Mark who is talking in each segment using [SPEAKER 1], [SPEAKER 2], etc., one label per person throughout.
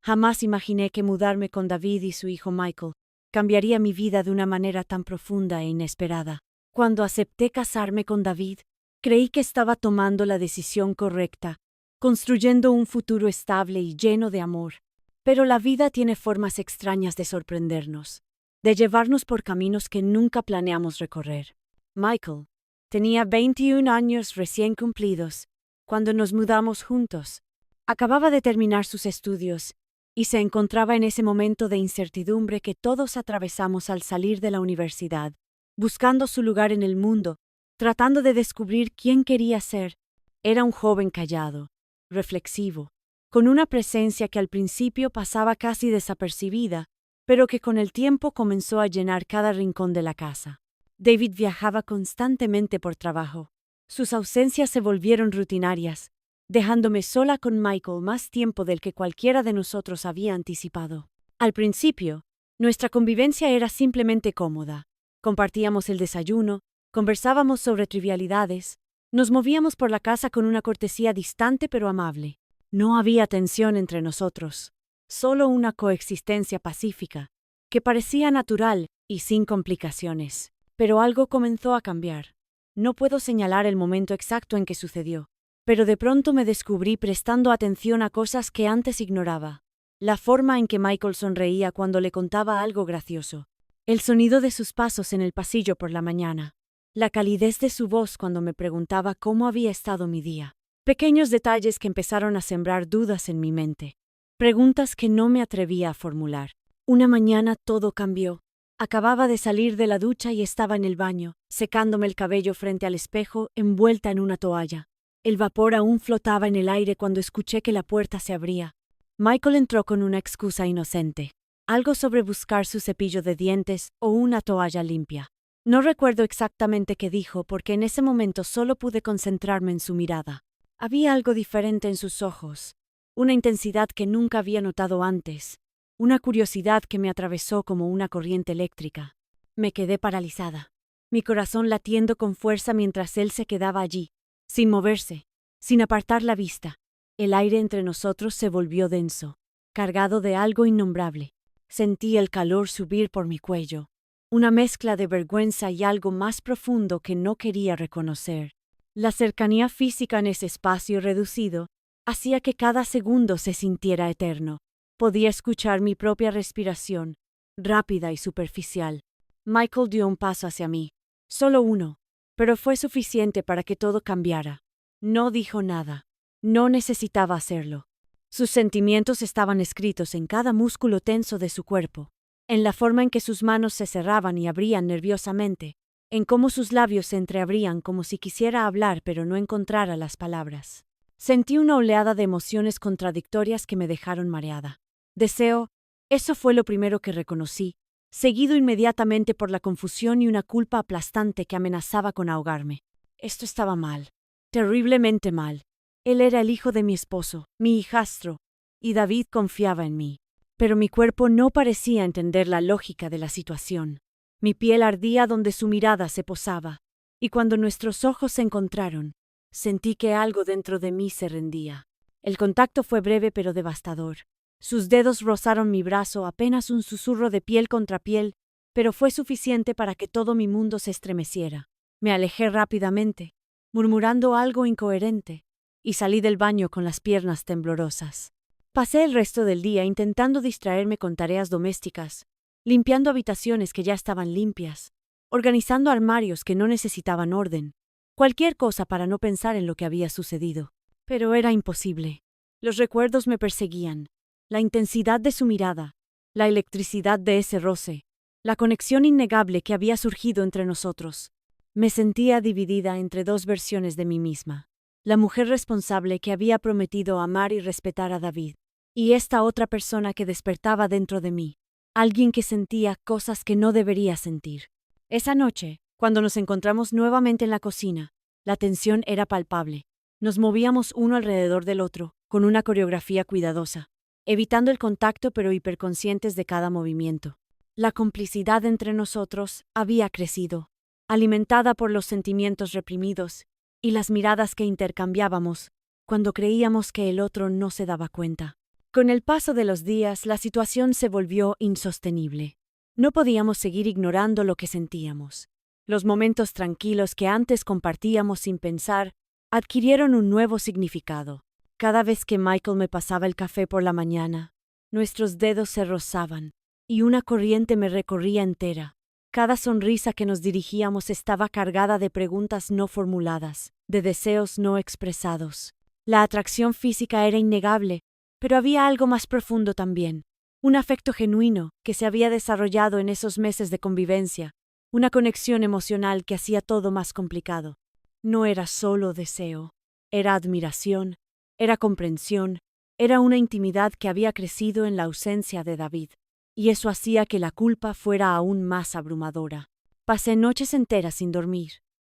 [SPEAKER 1] Jamás imaginé que mudarme con David y su hijo Michael cambiaría mi vida de una manera tan profunda e inesperada. Cuando acepté casarme con David, creí que estaba tomando la decisión correcta, construyendo un futuro estable y lleno de amor. Pero la vida tiene formas extrañas de sorprendernos, de llevarnos por caminos que nunca planeamos recorrer. Michael tenía 21 años recién cumplidos cuando nos mudamos juntos. Acababa de terminar sus estudios y se encontraba en ese momento de incertidumbre que todos atravesamos al salir de la universidad, buscando su lugar en el mundo, tratando de descubrir quién quería ser. Era un joven callado, reflexivo, con una presencia que al principio pasaba casi desapercibida, pero que con el tiempo comenzó a llenar cada rincón de la casa. David viajaba constantemente por trabajo. Sus ausencias se volvieron rutinarias, dejándome sola con Michael más tiempo del que cualquiera de nosotros había anticipado. Al principio, nuestra convivencia era simplemente cómoda. Compartíamos el desayuno, conversábamos sobre trivialidades, nos movíamos por la casa con una cortesía distante pero amable. No había tensión entre nosotros, solo una coexistencia pacífica, que parecía natural y sin complicaciones. Pero algo comenzó a cambiar. No puedo señalar el momento exacto en que sucedió, pero de pronto me descubrí prestando atención a cosas que antes ignoraba. La forma en que Michael sonreía cuando le contaba algo gracioso, el sonido de sus pasos en el pasillo por la mañana, la calidez de su voz cuando me preguntaba cómo había estado mi día. Pequeños detalles que empezaron a sembrar dudas en mi mente, preguntas que no me atrevía a formular. Una mañana todo cambió. Acababa de salir de la ducha y estaba en el baño, secándome el cabello frente al espejo, envuelta en una toalla. El vapor aún flotaba en el aire cuando escuché que la puerta se abría. Michael entró con una excusa inocente, algo sobre buscar su cepillo de dientes o una toalla limpia. No recuerdo exactamente qué dijo porque en ese momento solo pude concentrarme en su mirada. Había algo diferente en sus ojos, una intensidad que nunca había notado antes, una curiosidad que me atravesó como una corriente eléctrica. Me quedé paralizada, mi corazón latiendo con fuerza mientras él se quedaba allí, sin moverse, sin apartar la vista. El aire entre nosotros se volvió denso, cargado de algo innombrable. Sentí el calor subir por mi cuello, una mezcla de vergüenza y algo más profundo que no quería reconocer. La cercanía física en ese espacio reducido hacía que cada segundo se sintiera eterno. Podía escuchar mi propia respiración, rápida y superficial. Michael dio un paso hacia mí, solo uno, pero fue suficiente para que todo cambiara. No dijo nada. No necesitaba hacerlo. Sus sentimientos estaban escritos en cada músculo tenso de su cuerpo, en la forma en que sus manos se cerraban y abrían nerviosamente, en cómo sus labios se entreabrían como si quisiera hablar pero no encontrara las palabras. Sentí una oleada de emociones contradictorias que me dejaron mareada. Deseo, eso fue lo primero que reconocí, seguido inmediatamente por la confusión y una culpa aplastante que amenazaba con ahogarme. Esto estaba mal, terriblemente mal. Él era el hijo de mi esposo, mi hijastro, y David confiaba en mí. Pero mi cuerpo no parecía entender la lógica de la situación. Mi piel ardía donde su mirada se posaba, y cuando nuestros ojos se encontraron, sentí que algo dentro de mí se rendía. El contacto fue breve pero devastador. Sus dedos rozaron mi brazo, apenas un susurro de piel contra piel, pero fue suficiente para que todo mi mundo se estremeciera. Me alejé rápidamente, murmurando algo incoherente, y salí del baño con las piernas temblorosas. Pasé el resto del día intentando distraerme con tareas domésticas, limpiando habitaciones que ya estaban limpias, organizando armarios que no necesitaban orden, cualquier cosa para no pensar en lo que había sucedido. Pero era imposible. Los recuerdos me perseguían, la intensidad de su mirada, la electricidad de ese roce, la conexión innegable que había surgido entre nosotros. Me sentía dividida entre dos versiones de mí misma. La mujer responsable que había prometido amar y respetar a David, y esta otra persona que despertaba dentro de mí, alguien que sentía cosas que no debería sentir. Esa noche, cuando nos encontramos nuevamente en la cocina, la tensión era palpable. Nos movíamos uno alrededor del otro, con una coreografía cuidadosa, evitando el contacto pero hiperconscientes de cada movimiento. La complicidad entre nosotros había crecido, alimentada por los sentimientos reprimidos y las miradas que intercambiábamos cuando creíamos que el otro no se daba cuenta. Con el paso de los días, la situación se volvió insostenible. No podíamos seguir ignorando lo que sentíamos. Los momentos tranquilos que antes compartíamos sin pensar adquirieron un nuevo significado. Cada vez que Michael me pasaba el café por la mañana, nuestros dedos se rozaban y una corriente me recorría entera. Cada sonrisa que nos dirigíamos estaba cargada de preguntas no formuladas, de deseos no expresados. La atracción física era innegable, pero había algo más profundo también. Un afecto genuino que se había desarrollado en esos meses de convivencia, una conexión emocional que hacía todo más complicado. No era solo deseo, era admiración, era comprensión, era una intimidad que había crecido en la ausencia de David, y eso hacía que la culpa fuera aún más abrumadora. Pasé noches enteras sin dormir,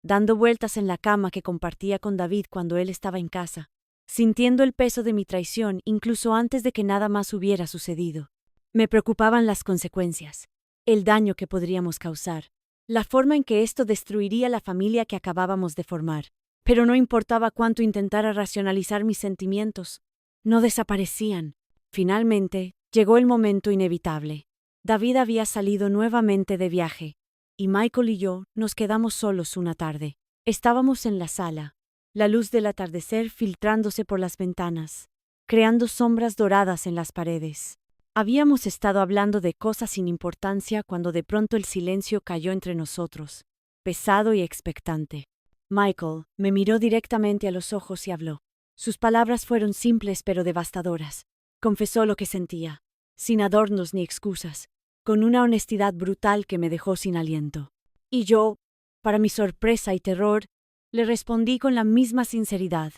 [SPEAKER 1] dando vueltas en la cama que compartía con David cuando él estaba en casa, sintiendo el peso de mi traición incluso antes de que nada más hubiera sucedido. Me preocupaban las consecuencias, el daño que podríamos causar, la forma en que esto destruiría la familia que acabábamos de formar. Pero no importaba cuánto intentara racionalizar mis sentimientos, no desaparecían. Finalmente, llegó el momento inevitable. David había salido nuevamente de viaje, y Michael y yo nos quedamos solos una tarde. Estábamos en la sala, la luz del atardecer filtrándose por las ventanas, creando sombras doradas en las paredes. Habíamos estado hablando de cosas sin importancia cuando de pronto el silencio cayó entre nosotros, pesado y expectante. Michael me miró directamente a los ojos y habló. Sus palabras fueron simples pero devastadoras. Confesó lo que sentía, sin adornos ni excusas, con una honestidad brutal que me dejó sin aliento. Y yo, para mi sorpresa y terror, le respondí con la misma sinceridad.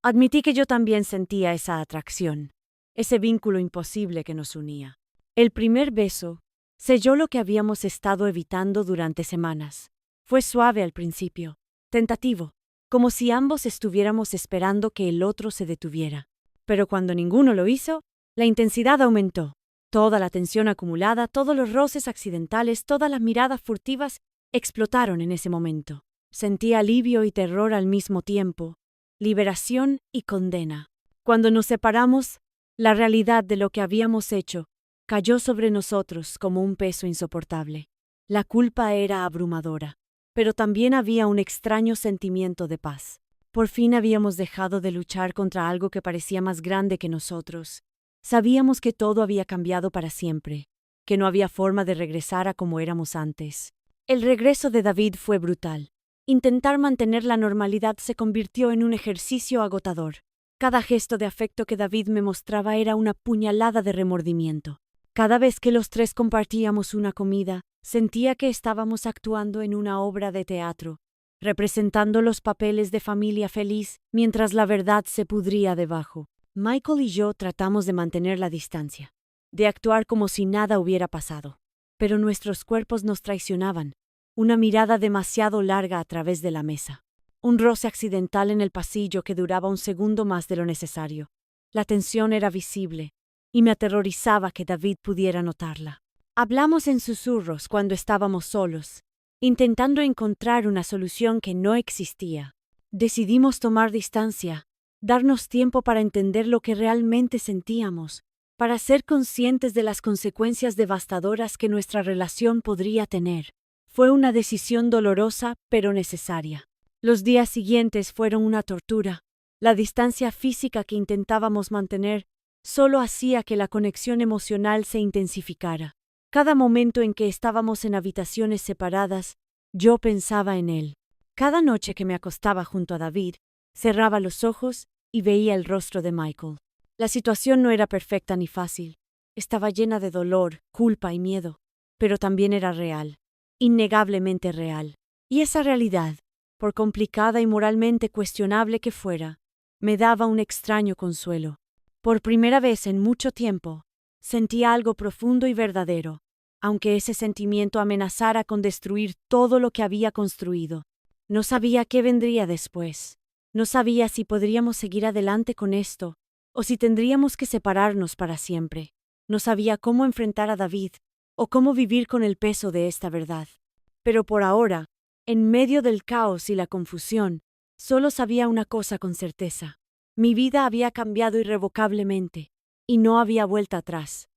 [SPEAKER 1] Admití que yo también sentía esa atracción, ese vínculo imposible que nos unía. El primer beso selló lo que habíamos estado evitando durante semanas. Fue suave al principio, tentativo, como si ambos estuviéramos esperando que el otro se detuviera. Pero cuando ninguno lo hizo, la intensidad aumentó. Toda la tensión acumulada, todos los roces accidentales, todas las miradas furtivas explotaron en ese momento. Sentí alivio y terror al mismo tiempo, liberación y condena. Cuando nos separamos, la realidad de lo que habíamos hecho cayó sobre nosotros como un peso insoportable. La culpa era abrumadora, pero también había un extraño sentimiento de paz. Por fin habíamos dejado de luchar contra algo que parecía más grande que nosotros. Sabíamos que todo había cambiado para siempre, que no había forma de regresar a como éramos antes. El regreso de David fue brutal. Intentar mantener la normalidad se convirtió en un ejercicio agotador. Cada gesto de afecto que David me mostraba era una puñalada de remordimiento. Cada vez que los tres compartíamos una comida, sentía que estábamos actuando en una obra de teatro, representando los papeles de familia feliz mientras la verdad se pudría debajo. Michael y yo tratamos de mantener la distancia, de actuar como si nada hubiera pasado. Pero nuestros cuerpos nos traicionaban. Una mirada demasiado larga a través de la mesa. Un roce accidental en el pasillo que duraba un segundo más de lo necesario. La tensión era visible, y me aterrorizaba que David pudiera notarla. Hablamos en susurros cuando estábamos solos, intentando encontrar una solución que no existía. Decidimos tomar distancia, darnos tiempo para entender lo que realmente sentíamos, para ser conscientes de las consecuencias devastadoras que nuestra relación podría tener. Fue una decisión dolorosa, pero necesaria. Los días siguientes fueron una tortura. La distancia física que intentábamos mantener solo hacía que la conexión emocional se intensificara. Cada momento en que estábamos en habitaciones separadas, yo pensaba en él. Cada noche que me acostaba junto a David, cerraba los ojos y veía el rostro de Michael. La situación no era perfecta ni fácil. Estaba llena de dolor, culpa y miedo, pero también era real, innegablemente real. Y esa realidad, por complicada y moralmente cuestionable que fuera, me daba un extraño consuelo. Por primera vez en mucho tiempo, sentía algo profundo y verdadero, aunque ese sentimiento amenazara con destruir todo lo que había construido. No sabía qué vendría después. No sabía si podríamos seguir adelante con esto, o si tendríamos que separarnos para siempre. No sabía cómo enfrentar a David, o cómo vivir con el peso de esta verdad. Pero por ahora, en medio del caos y la confusión, solo sabía una cosa con certeza. Mi vida había cambiado irrevocablemente. y no había vuelta atrás.